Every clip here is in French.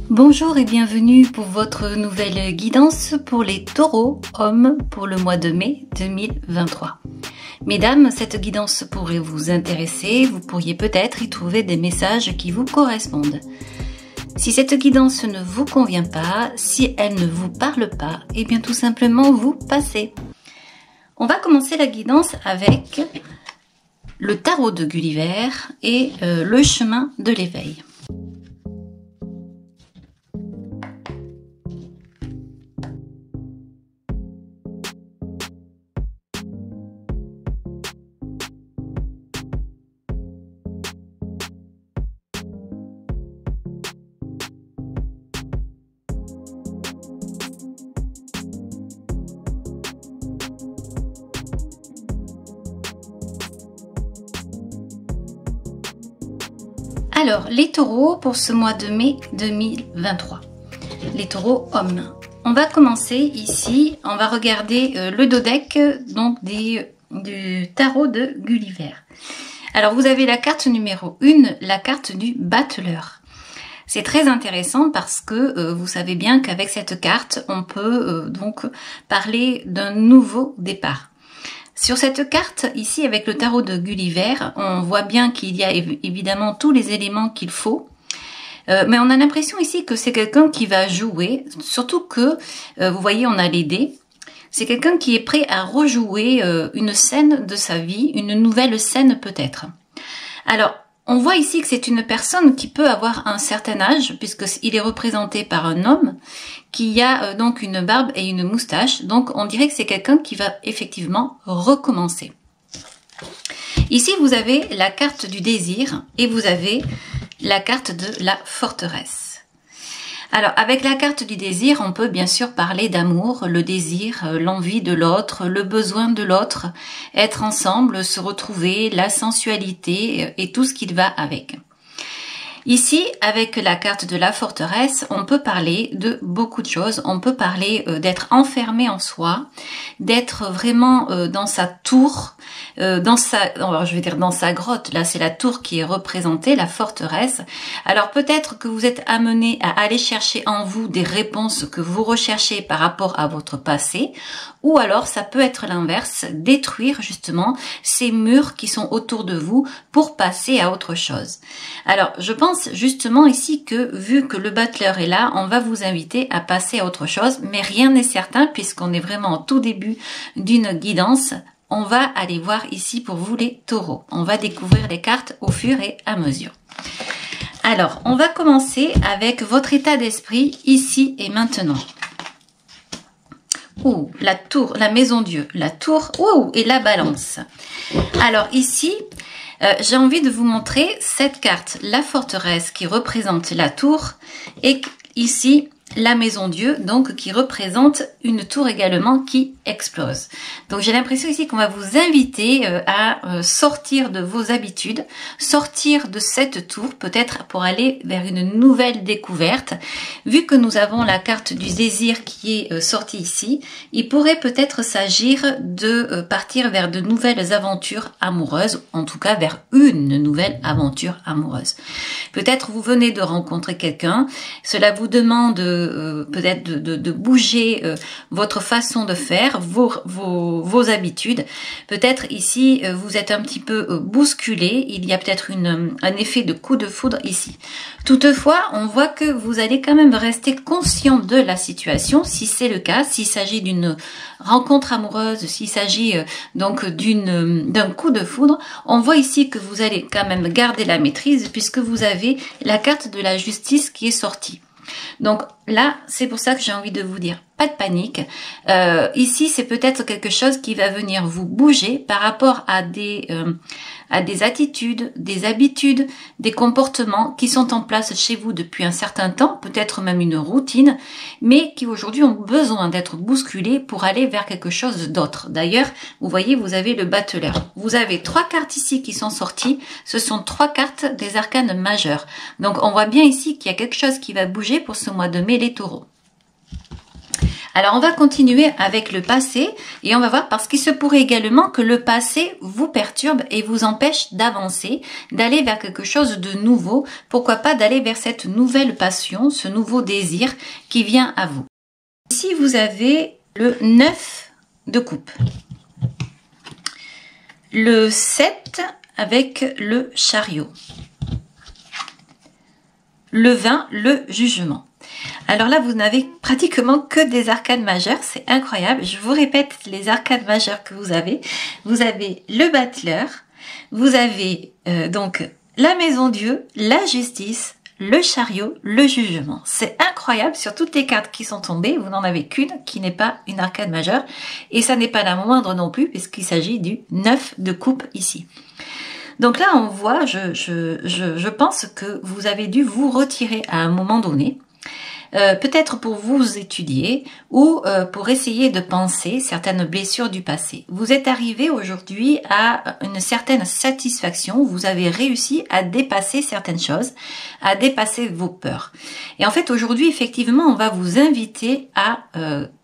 Bonjour et bienvenue pour votre nouvelle guidance pour les taureaux hommes pour le mois de mai 2023. Mesdames, cette guidance pourrait vous intéresser, vous pourriez peut-être y trouver des messages qui vous correspondent. Si cette guidance ne vous convient pas, si elle ne vous parle pas, eh bien tout simplement vous passez. On va commencer la guidance avec le tarot de Gulliver et le chemin de l'éveil. Alors, les taureaux pour ce mois de mai 2023. Les taureaux hommes. On va commencer ici, on va regarder le dodeck donc du tarot de Gulliver. Alors, vous avez la carte numéro 1, la carte du battleur. C'est très intéressant parce que vous savez bien qu'avec cette carte, on peut donc parler d'un nouveau départ. Sur cette carte, ici, avec le tarot de Gulliver, on voit bien qu'il y a évidemment tous les éléments qu'il faut. Mais on a l'impression ici que c'est quelqu'un qui va jouer, surtout que, vous voyez, on a les dés. C'est quelqu'un qui est prêt à rejouer une scène de sa vie, une nouvelle scène peut-être. Alors, on voit ici que c'est une personne qui peut avoir un certain âge, puisqu'il est représenté par un homme, qui a donc une barbe et une moustache. Donc, on dirait que c'est quelqu'un qui va effectivement recommencer. Ici, vous avez la carte du désir et vous avez la carte de la forteresse. Alors, avec la carte du désir, on peut bien sûr parler d'amour, le désir, l'envie de l'autre, le besoin de l'autre, être ensemble, se retrouver, la sensualité et tout ce qui va avec. Ici, avec la carte de la forteresse, on peut parler de beaucoup de choses. On peut parler d'être enfermé en soi, d'être vraiment dans sa tour, dans sa grotte. Là, c'est la tour qui est représentée, la forteresse. Alors peut-être que vous êtes amené à aller chercher en vous des réponses que vous recherchez par rapport à votre passé, ou alors ça peut être l'inverse, détruire justement ces murs qui sont autour de vous pour passer à autre chose. Alors, je pense justement ici que, vu que le battleur est là, on va vous inviter à passer à autre chose, mais rien n'est certain puisqu'on est vraiment au tout début d'une guidance. On va aller voir ici pour vous les taureaux. On va découvrir les cartes au fur et à mesure. Alors, on va commencer avec votre état d'esprit ici et maintenant. Ouh, la tour, la maison Dieu, la tour, ouh, et la balance. Alors ici, j'ai envie de vous montrer cette carte, la forteresse qui représente la tour, et ici la maison Dieu, donc qui représente une tour également qui explose. Donc j'ai l'impression ici qu'on va vous inviter à sortir de vos habitudes, sortir de cette tour peut-être pour aller vers une nouvelle découverte. Vu que nous avons la carte du désir qui est sortie ici, il pourrait peut-être s'agir de partir vers de nouvelles aventures amoureuses, en tout cas vers une nouvelle aventure amoureuse. Peut-être vous venez de rencontrer quelqu'un, cela vous demande peut-être de bouger votre façon de faire, vos habitudes. Peut-être ici, vous êtes un petit peu bousculé, il y a peut-être un effet de coup de foudre ici. Toutefois, on voit que vous allez quand même rester conscient de la situation, si c'est le cas, s'il s'agit d'une rencontre amoureuse, s'il s'agit donc d'un coup de foudre, on voit ici que vous allez quand même garder la maîtrise puisque vous avez la carte de la justice qui est sortie. Donc là, c'est pour ça que j'ai envie de vous dire, pas de panique. Ici, c'est peut-être quelque chose qui va venir vous bouger par rapport à des attitudes, des habitudes, des comportements qui sont en place chez vous depuis un certain temps, peut-être même une routine, mais qui aujourd'hui ont besoin d'être bousculés pour aller vers quelque chose d'autre. D'ailleurs, vous voyez, vous avez le battleur. Vous avez 3 cartes ici qui sont sorties. Ce sont 3 cartes des arcanes majeures. Donc, on voit bien ici qu'il y a quelque chose qui va bouger pour ce mois de mai, les taureaux. Alors on va continuer avec le passé et on va voir parce qu'il se pourrait également que le passé vous perturbe et vous empêche d'avancer, d'aller vers quelque chose de nouveau, pourquoi pas d'aller vers cette nouvelle passion, ce nouveau désir qui vient à vous. Ici vous avez le 9 de coupe, le 7 avec le chariot, le 20, le jugement. Alors là, vous n'avez pratiquement que des arcades majeures, c'est incroyable. Je vous répète les arcades majeures que vous avez. Vous avez le battleur, vous avez donc la maison Dieu, la justice, le chariot, le jugement. C'est incroyable, sur toutes les cartes qui sont tombées, vous n'en avez qu'une qui n'est pas une arcade majeure. Et ça n'est pas la moindre non plus, puisqu'il s'agit du 9 de coupe ici. Donc là, on voit, je pense que vous avez dû vous retirer à un moment donné. Peut-être pour vous étudier ou pour essayer de penser certaines blessures du passé. Vous êtes arrivé aujourd'hui à une certaine satisfaction, vous avez réussi à dépasser certaines choses, à dépasser vos peurs. Et en fait aujourd'hui effectivement on va vous inviter à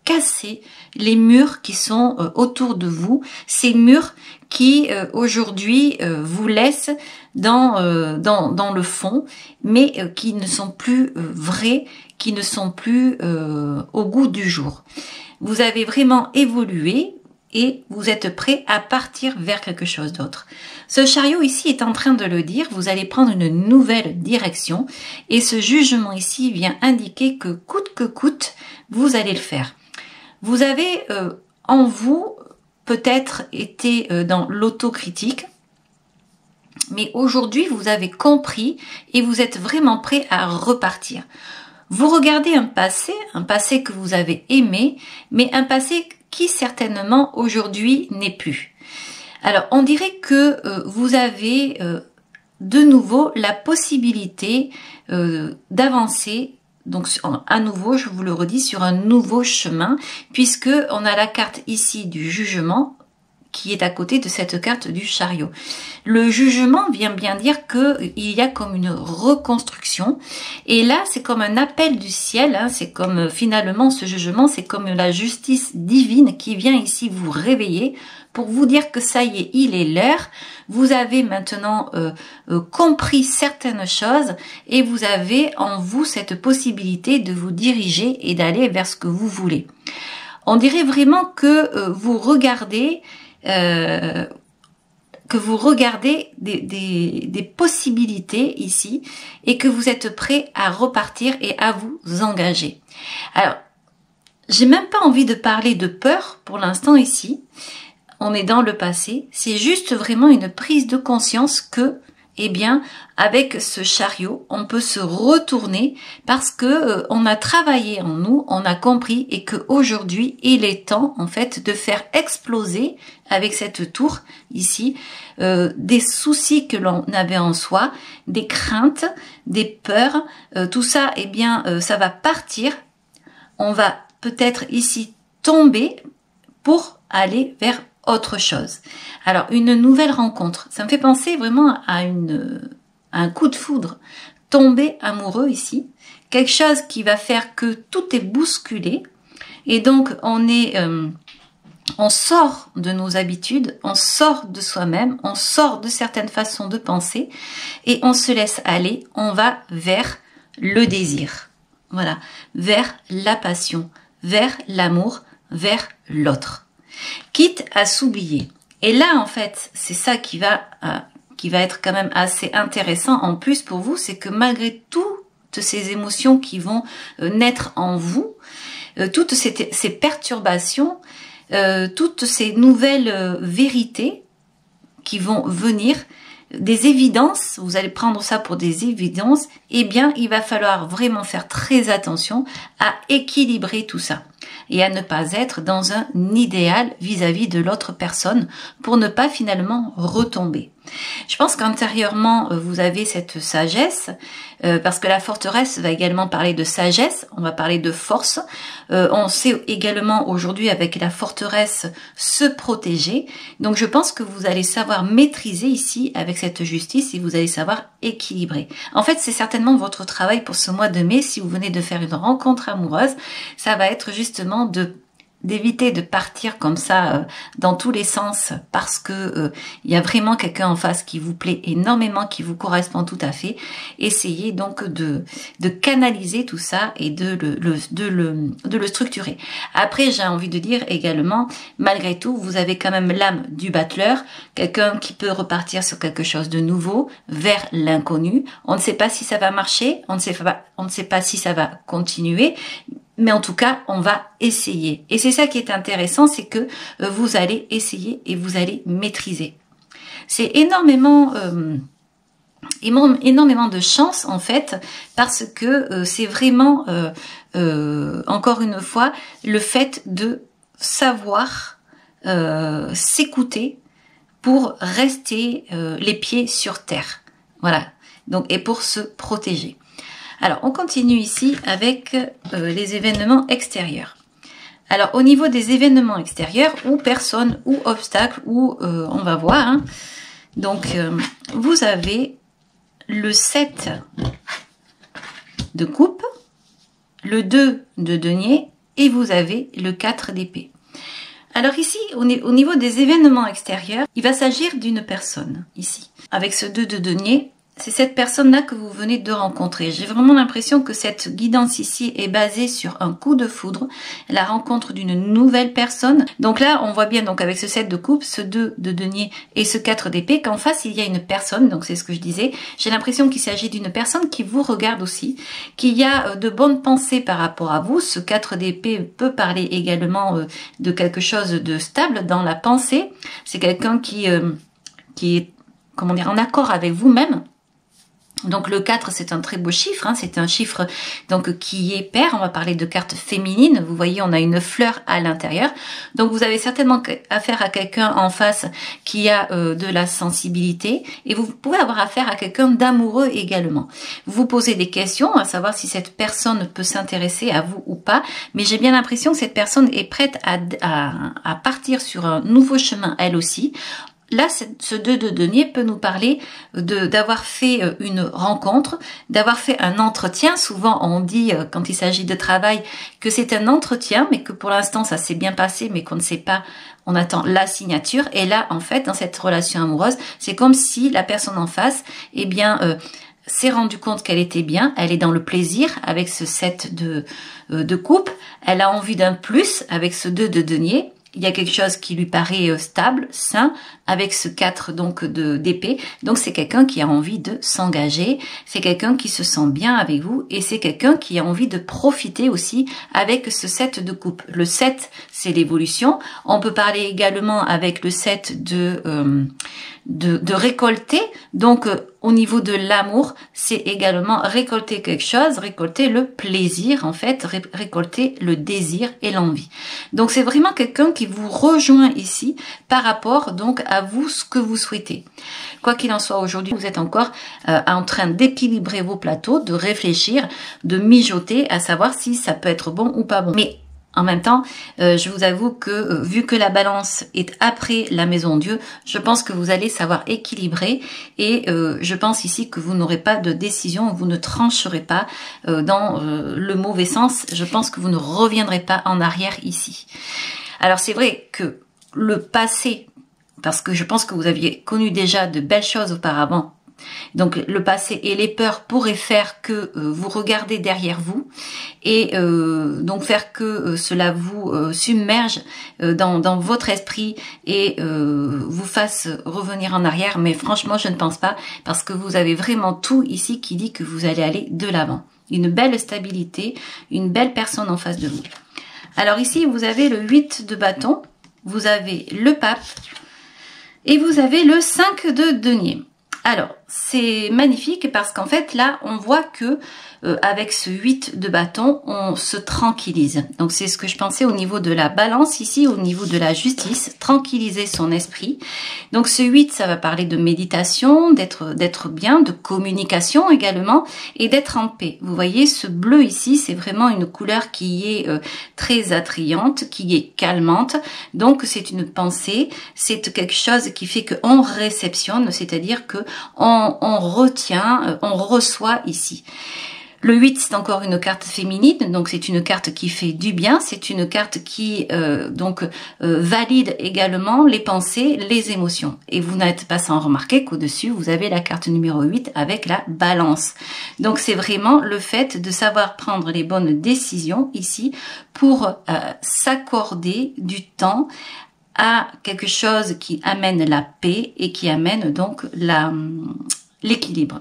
casser les murs qui sont autour de vous, ces murs qui aujourd'hui vous laissent dans le fond, mais qui ne sont plus vrais, qui ne sont plus au goût du jour. Vous avez vraiment évolué et vous êtes prêt à partir vers quelque chose d'autre. Ce chariot ici est en train de le dire, vous allez prendre une nouvelle direction et ce jugement ici vient indiquer que coûte que coûte, vous allez le faire. Vous avez en vous peut-être été dans l'autocritique, mais aujourd'hui vous avez compris et vous êtes vraiment prêt à repartir. Vous regardez un passé que vous avez aimé, mais un passé qui certainement aujourd'hui n'est plus. Alors on dirait que vous avez de nouveau la possibilité d'avancer. Donc à nouveau, je vous le redis, sur un nouveau chemin, puisque on a la carte ici du jugement qui est à côté de cette carte du chariot. Le jugement vient bien dire qu'il y a comme une reconstruction. Et là, c'est comme un appel du ciel. Hein, c'est comme finalement ce jugement, c'est comme la justice divine qui vient ici vous réveiller pour vous dire que ça y est, il est l'heure. Vous avez maintenant compris certaines choses et vous avez en vous cette possibilité de vous diriger et d'aller vers ce que vous voulez. On dirait vraiment que vous regardez des possibilités ici et que vous êtes prêt à repartir et à vous engager. Alors, j'ai même pas envie de parler de peur pour l'instant ici. On est dans le passé. C'est juste vraiment une prise de conscience que, eh bien, avec ce chariot, on peut se retourner parce que on a travaillé en nous, on a compris et que aujourd'hui, il est temps en fait de faire exploser avec cette tour ici des soucis que l'on avait en soi, des craintes, des peurs, tout ça, eh bien, ça va partir. On va peut-être ici tomber pour aller vers autre chose. Alors, une nouvelle rencontre. Ça me fait penser vraiment à un coup de foudre. Tomber amoureux ici. Quelque chose qui va faire que tout est bousculé. Et donc, on sort de nos habitudes, on sort de soi-même, on sort de certaines façons de penser et on se laisse aller. On va vers le désir. Voilà. Vers la passion, vers l'amour, vers l'autre. Quitte à s'oublier. Et là, en fait, c'est ça qui va être quand même assez intéressant en plus pour vous, c'est que malgré toutes ces émotions qui vont naître en vous, toutes ces perturbations, toutes ces nouvelles vérités qui vont venir, des évidences, vous allez prendre ça pour des évidences, eh bien, il va falloir vraiment faire très attention à équilibrer tout ça et à ne pas être dans un idéal vis-à-vis de l'autre personne pour ne pas finalement retomber. Je pense qu'intérieurement, vous avez cette sagesse, parce que la forteresse va également parler de sagesse, on va parler de force. On sait également aujourd'hui avec la forteresse se protéger. Donc je pense que vous allez savoir maîtriser ici avec cette justice et vous allez savoir équilibrer. En fait, c'est certainement votre travail pour ce mois de mai. Si vous venez de faire une rencontre amoureuse, ça va être justement justement d'éviter de partir comme ça dans tous les sens parce que il y a vraiment quelqu'un en face qui vous plaît énormément, qui vous correspond tout à fait. Essayez donc de canaliser tout ça et de le structurer. Après, j'ai envie de dire également, malgré tout, vous avez quand même l'âme du battleur, quelqu'un qui peut repartir sur quelque chose de nouveau, vers l'inconnu. On ne sait pas si ça va marcher, on ne sait pas si ça va continuer, mais en tout cas, on va essayer. Et c'est ça qui est intéressant, c'est que vous allez essayer et vous allez maîtriser. C'est énormément de chance en fait, parce que c'est vraiment, encore une fois, le fait de savoir s'écouter pour rester les pieds sur terre. Voilà. Donc, et pour se protéger. Alors, on continue ici avec les événements extérieurs. Alors, au niveau des événements extérieurs, ou personnes, ou obstacles, ou on va voir. Hein. Donc, vous avez le 7 de coupe, le 2 de denier, et vous avez le 4 d'épée. Alors ici, au niveau des événements extérieurs, il va s'agir d'une personne, ici. Avec ce 2 de denier, c'est cette personne-là que vous venez de rencontrer. J'ai vraiment l'impression que cette guidance ici est basée sur un coup de foudre, la rencontre d'une nouvelle personne. Donc là, on voit bien donc avec ce 7 de coupe, ce 2 de denier et ce 4 d'épée qu'en face, il y a une personne. Donc c'est ce que je disais. J'ai l'impression qu'il s'agit d'une personne qui vous regarde aussi, qu'il y a de bonnes pensées par rapport à vous. Ce 4 d'épée peut parler également de quelque chose de stable dans la pensée. C'est quelqu'un qui est, comment dire, en accord avec vous-même. Donc le 4, c'est un très beau chiffre, hein, c'est un chiffre donc qui est pair. On va parler de cartes féminines. Vous voyez, on a une fleur à l'intérieur. Donc vous avez certainement affaire à quelqu'un en face qui a de la sensibilité, et vous pouvez avoir affaire à quelqu'un d'amoureux également. Vous vous posez des questions à savoir si cette personne peut s'intéresser à vous ou pas, mais j'ai bien l'impression que cette personne est prête à partir sur un nouveau chemin elle aussi. Là, ce 2 de denier peut nous parler d'avoir fait une rencontre, d'avoir fait un entretien. Souvent, on dit, quand il s'agit de travail, que c'est un entretien, mais que pour l'instant, ça s'est bien passé, mais qu'on ne sait pas, on attend la signature. Et là, en fait, dans cette relation amoureuse, c'est comme si la personne en face, eh bien, s'est rendu compte qu'elle était bien, elle est dans le plaisir avec ce 7 de coupe, elle a envie d'un plus avec ce 2 de denier. Il y a quelque chose qui lui paraît stable, sain, avec ce 4 donc d'épée. Donc c'est quelqu'un qui a envie de s'engager, c'est quelqu'un qui se sent bien avec vous, et c'est quelqu'un qui a envie de profiter aussi avec ce 7 de coupe. Le 7, c'est l'évolution. On peut parler également avec le 7 de récolter. Donc au niveau de l'amour, c'est également récolter quelque chose, récolter le plaisir en fait, récolter le désir et l'envie. Donc c'est vraiment quelqu'un qui vous rejoint ici par rapport donc à vous, ce que vous souhaitez. Quoi qu'il en soit, aujourd'hui, vous êtes encore en train d'équilibrer vos plateaux, de réfléchir, de mijoter, à savoir si ça peut être bon ou pas bon. Mais en même temps, je vous avoue que vu que la balance est après la maison Dieu, je pense que vous allez savoir équilibrer, et je pense ici que vous n'aurez pas de décision, vous ne trancherez pas dans le mauvais sens. Je pense que vous ne reviendrez pas en arrière ici. Alors c'est vrai que le passé, parce que je pense que vous aviez connu déjà de belles choses auparavant, donc le passé et les peurs pourraient faire que vous regardez derrière vous, et donc faire que cela vous submerge dans votre esprit et vous fasse revenir en arrière. Mais franchement, je ne pense pas, parce que vous avez vraiment tout ici qui dit que vous allez aller de l'avant. Une belle stabilité, une belle personne en face de vous. Alors ici, vous avez le 8 de bâton, vous avez le pape, et vous avez le 5 de denier. Alors, c'est magnifique parce qu'en fait, là, on voit que avec ce 8 de bâton, on se tranquillise. Donc, c'est ce que je pensais au niveau de la balance ici, au niveau de la justice, tranquilliser son esprit. Donc, ce 8, ça va parler de méditation, d'être bien, de communication également, et d'être en paix. Vous voyez, ce bleu ici, c'est vraiment une couleur qui est très attrayante, qui est calmante. Donc, c'est une pensée, c'est quelque chose qui fait qu'on réceptionne, c'est-à-dire que on retient, on reçoit ici. Le 8, c'est encore une carte féminine, donc c'est une carte qui fait du bien, c'est une carte qui valide également les pensées, les émotions. Et vous n'êtes pas sans remarquer qu'au-dessus, vous avez la carte numéro 8 avec la balance. Donc c'est vraiment le fait de savoir prendre les bonnes décisions ici pour s'accorder du temps à quelque chose qui amène la paix et qui amène donc l'équilibre.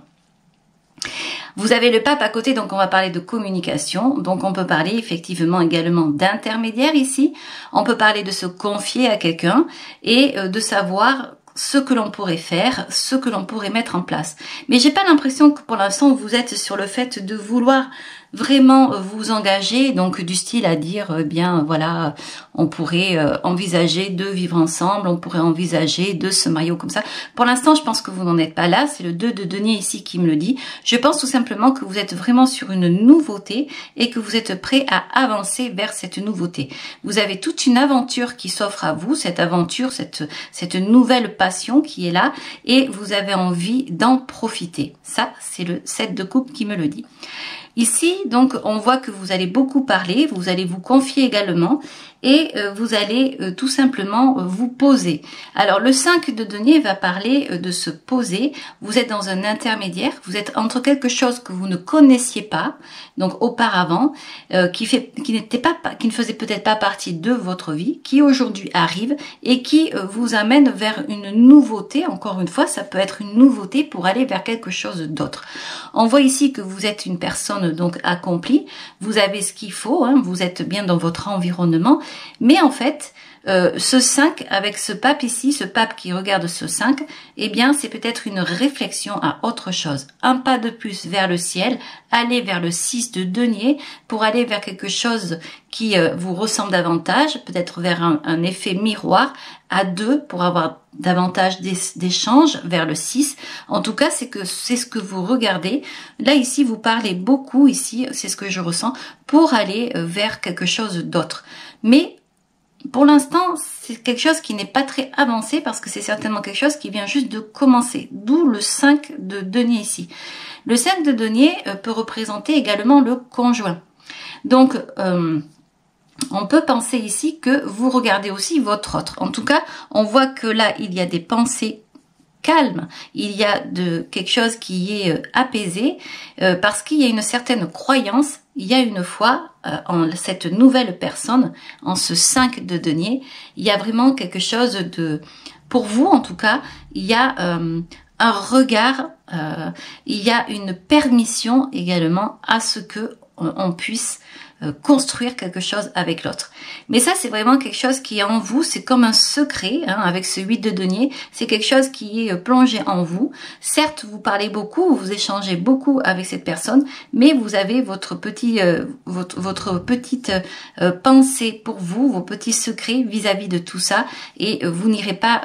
Vous avez le pape à côté, donc on va parler de communication. Donc on peut parler effectivement également d'intermédiaire ici. On peut parler de se confier à quelqu'un et de savoir ce que l'on pourrait faire, ce que l'on pourrait mettre en place. Mais j'ai pas l'impression que pour l'instant vous êtes sur le fait de vouloir vraiment vous engager, donc du style à dire, bien voilà, on pourrait envisager de vivre ensemble, on pourrait envisager de se marier comme ça. Pour l'instant, je pense que vous n'en êtes pas là, c'est le 2 de denier ici qui me le dit. Je pense tout simplement que vous êtes vraiment sur une nouveauté et que vous êtes prêt à avancer vers cette nouveauté. Vous avez toute une aventure qui s'offre à vous, cette aventure, cette nouvelle passion qui est là et vous avez envie d'en profiter. Ça, c'est le 7 de coupe qui me le dit. Ici, donc, on voit que vous allez beaucoup parler, vous allez vous confier également et vous allez tout simplement vous poser. Alors, le 5 de denier va parler de se poser. Vous êtes dans un intermédiaire, vous êtes entre quelque chose que vous ne connaissiez pas, donc auparavant, qui ne faisait peut-être pas partie de votre vie, qui aujourd'hui arrive et qui vous amène vers une nouveauté. Encore une fois, ça peut être une nouveauté pour aller vers quelque chose d'autre. On voit ici que vous êtes une personne donc accomplie, vous avez ce qu'il faut, hein, vous êtes bien dans votre environnement, mais en fait, ce 5 avec ce pape ici, ce pape qui regarde ce 5, eh bien c'est peut-être une réflexion à autre chose. Un pas de plus vers le ciel, aller vers le 6 de denier pour aller vers quelque chose qui vous ressemble davantage, peut-être vers un effet miroir à 2 pour avoir davantage d'échanges vers le 6. En tout cas, c'est ce que vous regardez. Là, ici, vous parlez beaucoup, ici, c'est ce que je ressens, pour aller vers quelque chose d'autre. Mais pour l'instant, c'est quelque chose qui n'est pas très avancé parce que c'est certainement quelque chose qui vient juste de commencer. D'où le 5 de denier ici. Le 5 de denier peut représenter également le conjoint. Donc, on peut penser ici que vous regardez aussi votre autre. En tout cas, on voit que là, il y a des pensées calmes, il y a quelque chose qui est apaisé, parce qu'il y a une certaine croyance, il y a une foi en cette nouvelle personne, en ce 5 de denier, il y a vraiment quelque chose de... Pour vous, en tout cas, il y a un regard, il y a une permission également à ce que on puisse construire quelque chose avec l'autre. Mais ça, c'est vraiment quelque chose qui est en vous, c'est comme un secret, hein, avec ce 8 de denier, c'est quelque chose qui est plongé en vous. Certes, vous parlez beaucoup, vous échangez beaucoup avec cette personne, mais vous avez votre petite pensée pour vous, vos petits secrets vis-à-vis de tout ça, et vous n'irez pas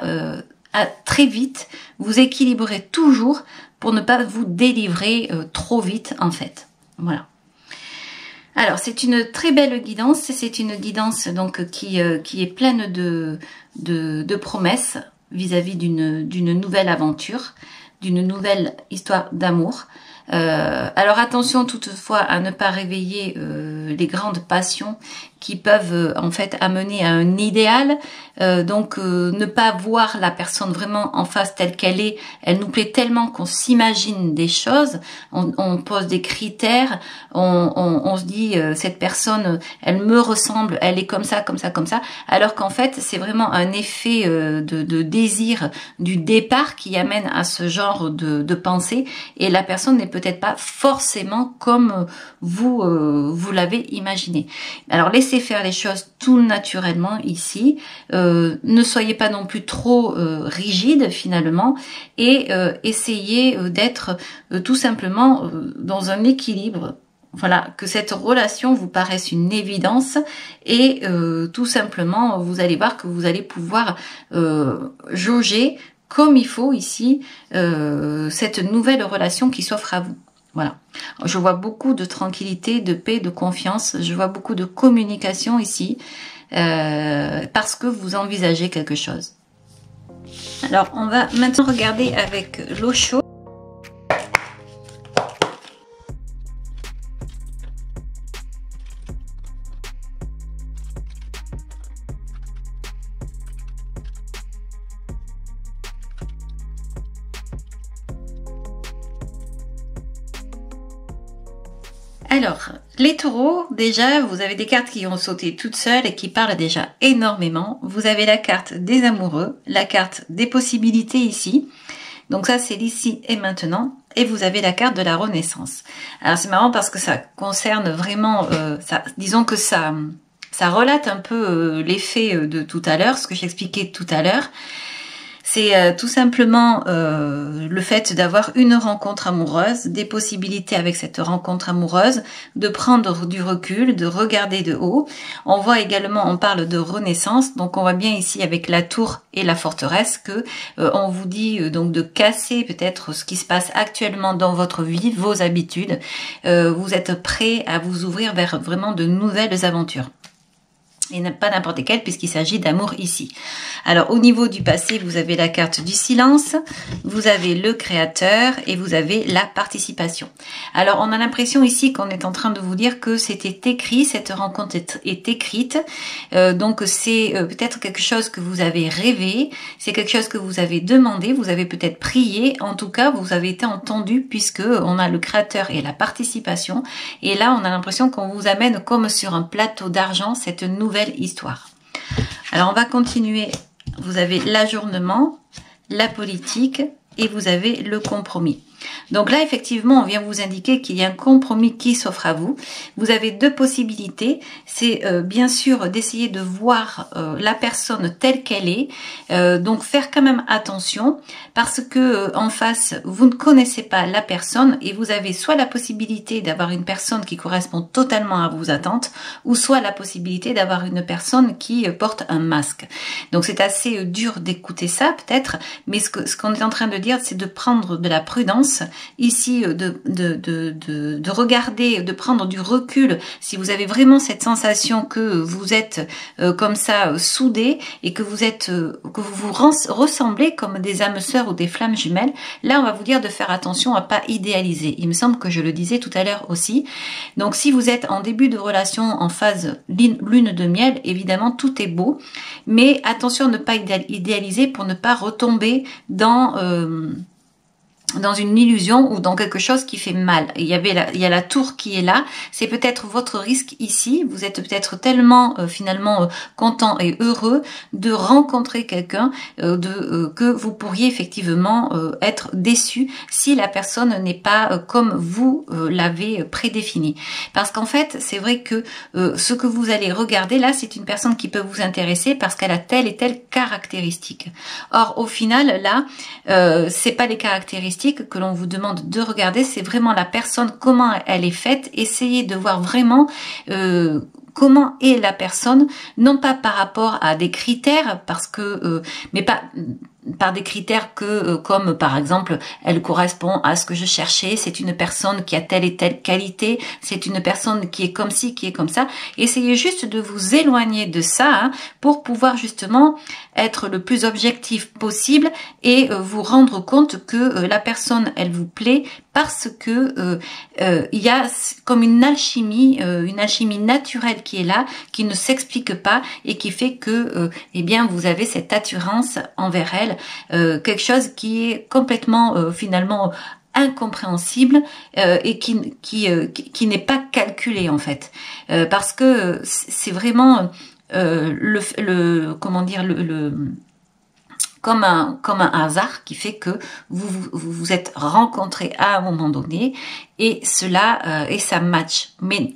très vite, vous équilibrez toujours pour ne pas vous délivrer trop vite, en fait. Voilà. Alors, c'est une très belle guidance, c'est une guidance donc qui est pleine de promesses vis-à-vis d'une nouvelle aventure, d'une nouvelle histoire d'amour. Alors attention toutefois à ne pas réveiller les grandes passions qui peuvent en fait amener à un idéal, donc ne pas voir la personne vraiment en face telle qu'elle est. Elle nous plaît tellement qu'on s'imagine des choses, on pose des critères, on se dit cette personne elle me ressemble, elle est comme ça, comme ça, comme ça, alors qu'en fait c'est vraiment un effet de désir du départ qui amène à ce genre de pensée, et la personne n'est peut-être pas forcément comme vous l'avez imaginé. Alors laissez faire les choses tout naturellement ici, ne soyez pas non plus trop rigide finalement, et essayez d'être tout simplement dans un équilibre. Voilà, que cette relation vous paraisse une évidence, et tout simplement vous allez voir que vous allez pouvoir jauger comme il faut ici cette nouvelle relation qui s'offre à vous. Voilà, je vois beaucoup de tranquillité, de paix, de confiance, je vois beaucoup de communication ici, parce que vous envisagez quelque chose. Alors, on va maintenant regarder avec l'eau chaude. Alors, les taureaux, déjà, vous avez des cartes qui ont sauté toutes seules et qui parlent déjà énormément. Vous avez la carte des amoureux, la carte des possibilités ici. Donc ça, c'est l'ici et maintenant. Et vous avez la carte de la renaissance. Alors, c'est marrant parce que ça concerne vraiment... disons que ça relate un peu l'effet de tout à l'heure, ce que j'expliquais tout à l'heure. C'est tout simplement le fait d'avoir une rencontre amoureuse, des possibilités avec cette rencontre amoureuse, de prendre du recul, de regarder de haut. On voit également, on parle de renaissance, donc on voit bien ici avec la tour et la forteresse que on vous dit donc de casser peut-être ce qui se passe actuellement dans votre vie, vos habitudes. Vous êtes prêt à vous ouvrir vers vraiment de nouvelles aventures. Et pas n'importe quelle puisqu'il s'agit d'amour ici. Alors au niveau du passé, vous avez la carte du silence, vous avez le créateur et vous avez la participation. Alors on a l'impression ici qu'on est en train de vous dire que c'était écrit, cette rencontre est écrite. Donc c'est peut-être quelque chose que vous avez rêvé, c'est quelque chose que vous avez demandé, vous avez peut-être prié. En tout cas, vous avez été entendu puisque on a le créateur et la participation. Et là, on a l'impression qu'on vous amène comme sur un plateau d'argent cette nouvelle histoire. Alors on va continuer. Vous avez l'ajournement, la politique et vous avez le compromis. Donc là, effectivement, on vient vous indiquer qu'il y a un compromis qui s'offre à vous. Vous avez deux possibilités. C'est bien sûr d'essayer de voir la personne telle qu'elle est. Donc faire quand même attention parce que en face, vous ne connaissez pas la personne et vous avez soit la possibilité d'avoir une personne qui correspond totalement à vos attentes ou soit la possibilité d'avoir une personne qui porte un masque. Donc c'est assez dur d'écouter ça peut-être, mais ce qu'on est en train de dire, c'est de prendre de la prudence ici, de regarder, de prendre du recul si vous avez vraiment cette sensation que vous êtes comme ça soudés et que vous êtes que vous ressemblez comme des âmes sœurs ou des flammes jumelles. Là on va vous dire de faire attention à pas idéaliser. Il me semble que je le disais tout à l'heure aussi. Donc si vous êtes en début de relation en phase lune de miel, évidemment tout est beau, mais attention à ne pas idéaliser pour ne pas retomber dans une illusion ou dans quelque chose qui fait mal. Il y a la tour qui est là. C'est peut-être votre risque ici. Vous êtes peut-être tellement finalement content et heureux de rencontrer quelqu'un que vous pourriez effectivement être déçu si la personne n'est pas comme vous l'avez prédéfini. Parce qu'en fait, c'est vrai que ce que vous allez regarder là, c'est une personne qui peut vous intéresser parce qu'elle a telle et telle caractéristique. Or, au final, là, c'est pas les caractéristiques que l'on vous demande de regarder, c'est vraiment la personne, comment elle est faite. Essayez de voir vraiment comment est la personne, non pas par rapport à des critères, parce que mais pas par des critères comme par exemple elle correspond à ce que je cherchais, c'est une personne qui a telle et telle qualité, c'est une personne qui est comme ci, qui est comme ça. Essayez juste de vous éloigner de ça pour pouvoir justement être le plus objectif possible et vous rendre compte que la personne elle vous plaît parce que il y a comme une alchimie naturelle qui est là, qui ne s'explique pas et qui fait que eh bien vous avez cette attirance envers elle, quelque chose qui est complètement finalement incompréhensible et qui n'est pas calculé en fait, parce que c'est vraiment comment dire comme un hasard qui fait que vous êtes rencontrés à un moment donné et cela et ça match. Mais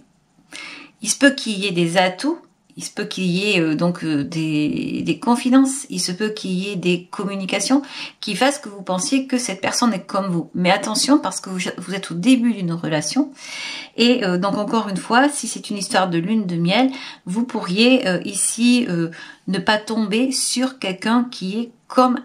il se peut qu'il y ait des atouts, il se peut qu'il y ait des confidences, il se peut qu'il y ait des communications qui fassent que vous pensiez que cette personne est comme vous. Mais attention parce que vous êtes au début d'une relation et donc encore une fois, si c'est une histoire de lune de miel, vous pourriez ici ne pas tomber sur quelqu'un qui est comme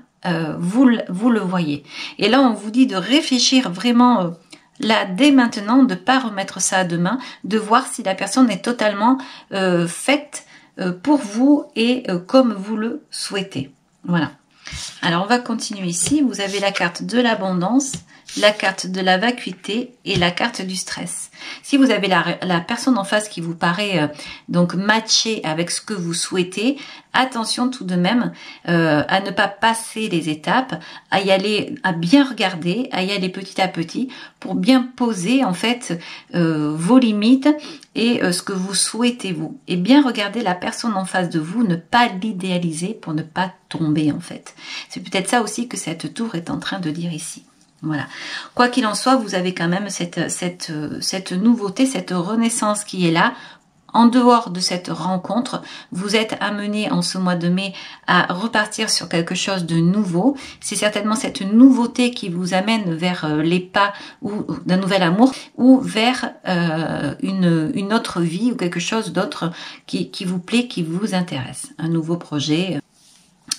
vous le voyez. Et là, on vous dit de réfléchir vraiment là dès maintenant, de pas remettre ça à demain, de voir si la personne est totalement faite pour vous et comme vous le souhaitez. Voilà. Alors on va continuer ici. Vous avez la carte de l'abondance, la carte de la vacuité et la carte du stress. Si vous avez la personne en face qui vous paraît donc matcher avec ce que vous souhaitez, attention tout de même à ne pas passer les étapes, à y aller, à bien regarder, à y aller petit à petit pour bien poser en fait vos limites et ce que vous souhaitez vous. Et bien regarder la personne en face de vous, ne pas l'idéaliser pour ne pas tomber en fait. C'est peut-être ça aussi que cette tour est en train de dire ici. Voilà. Quoi qu'il en soit, vous avez quand même cette nouveauté, cette renaissance qui est là. En dehors de cette rencontre, vous êtes amené en ce mois de mai à repartir sur quelque chose de nouveau. C'est certainement cette nouveauté qui vous amène vers les pas ou d'un nouvel amour ou vers une autre vie ou quelque chose d'autre qui vous plaît, qui vous intéresse. Un nouveau projet.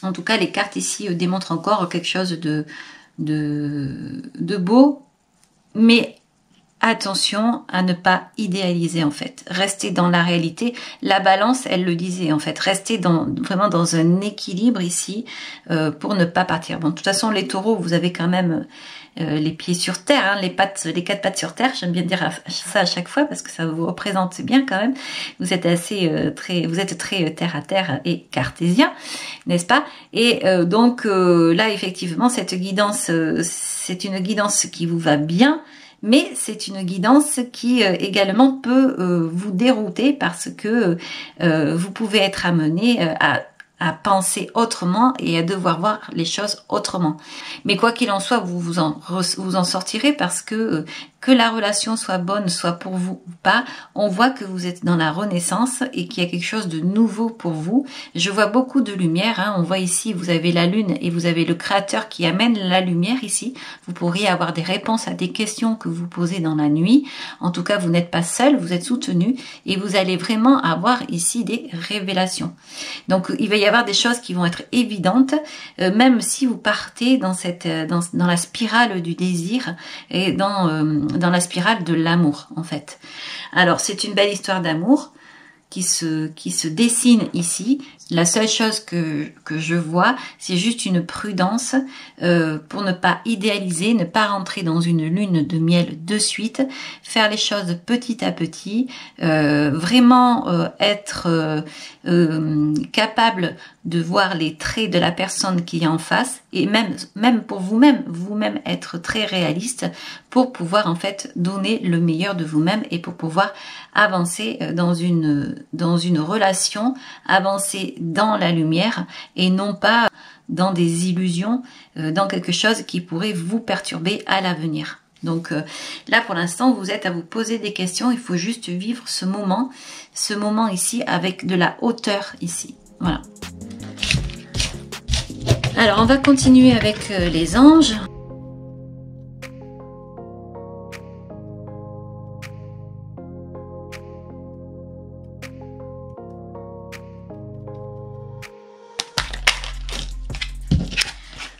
En tout cas, les cartes ici démontrent encore quelque chose de beau, mais attention à ne pas idéaliser en fait. Restez dans la réalité. La balance, elle le disait en fait. Restez vraiment dans un équilibre ici pour ne pas partir. Bon, de toute façon, les taureaux, vous avez quand même les pieds sur terre, hein, les quatre pattes sur terre. J'aime bien dire ça à chaque fois parce que ça vous représente bien quand même. Vous êtes vous êtes très terre à terre et cartésien, n'est-ce pas? Et donc là, effectivement, cette guidance, c'est une guidance qui vous va bien. Mais c'est une guidance qui également peut vous dérouter parce que vous pouvez être amené à penser autrement et à devoir voir les choses autrement. Mais quoi qu'il en soit, vous en sortirez parce que la relation soit bonne, soit pour vous ou pas, on voit que vous êtes dans la renaissance et qu'il y a quelque chose de nouveau pour vous. Je vois beaucoup de lumière, hein. On voit ici, vous avez la lune et vous avez le créateur qui amène la lumière ici. Vous pourriez avoir des réponses à des questions que vous posez dans la nuit. En tout cas, vous n'êtes pas seul, vous êtes soutenu et vous allez vraiment avoir ici des révélations. Donc, il va y avoir des choses qui vont être évidentes, même si vous partez dans la spirale du désir et dans la spirale de l'amour en fait. Alors c'est une belle histoire d'amour qui se dessine ici. La seule chose que je vois, c'est juste une prudence pour ne pas idéaliser, ne pas rentrer dans une lune de miel de suite, faire les choses petit à petit, vraiment être capable de voir les traits de la personne qui est en face et même pour vous-même être très réaliste pour pouvoir en fait donner le meilleur de vous-même et pour pouvoir avancer dans une relation, avancer dans la lumière et non pas dans des illusions, dans quelque chose qui pourrait vous perturber à l'avenir. Donc là pour l'instant vous êtes à vous poser des questions, il faut juste vivre ce moment ici avec de la hauteur ici. Voilà. Alors on va continuer avec les anges.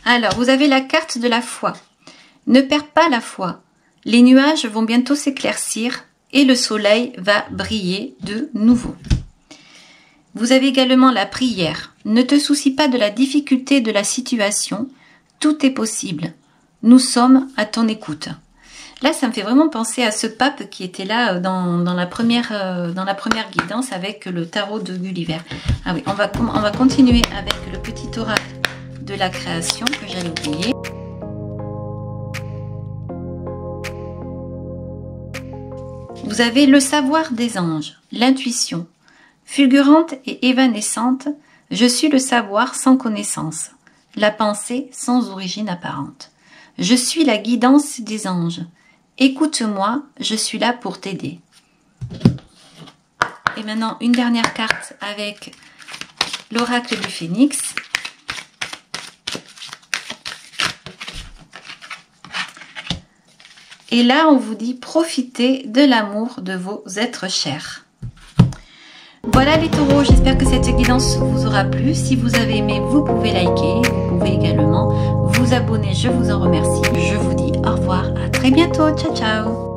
Alors, vous avez la carte de la foi. Ne perds pas la foi. Les nuages vont bientôt s'éclaircir et le soleil va briller de nouveau. Vous avez également la prière. Ne te soucie pas de la difficulté de la situation. Tout est possible. Nous sommes à ton écoute. Là, ça me fait vraiment penser à ce pape qui était là dans la première guidance avec le tarot de Gulliver. Ah oui, on va continuer avec le petit oracle de la création que j'allais oublier. Vous avez le savoir des anges, l'intuition. Fulgurante et évanescente, je suis le savoir sans connaissance, la pensée sans origine apparente. Je suis la guidance des anges. Écoute-moi, je suis là pour t'aider. Et maintenant, une dernière carte avec l'oracle du phénix. Et là, on vous dit profitez de l'amour de vos êtres chers. Voilà les taureaux, j'espère que cette guidance vous aura plu. Si vous avez aimé, vous pouvez liker. Vous pouvez également vous abonner, je vous en remercie. Je vous dis au revoir, à très bientôt, ciao ciao.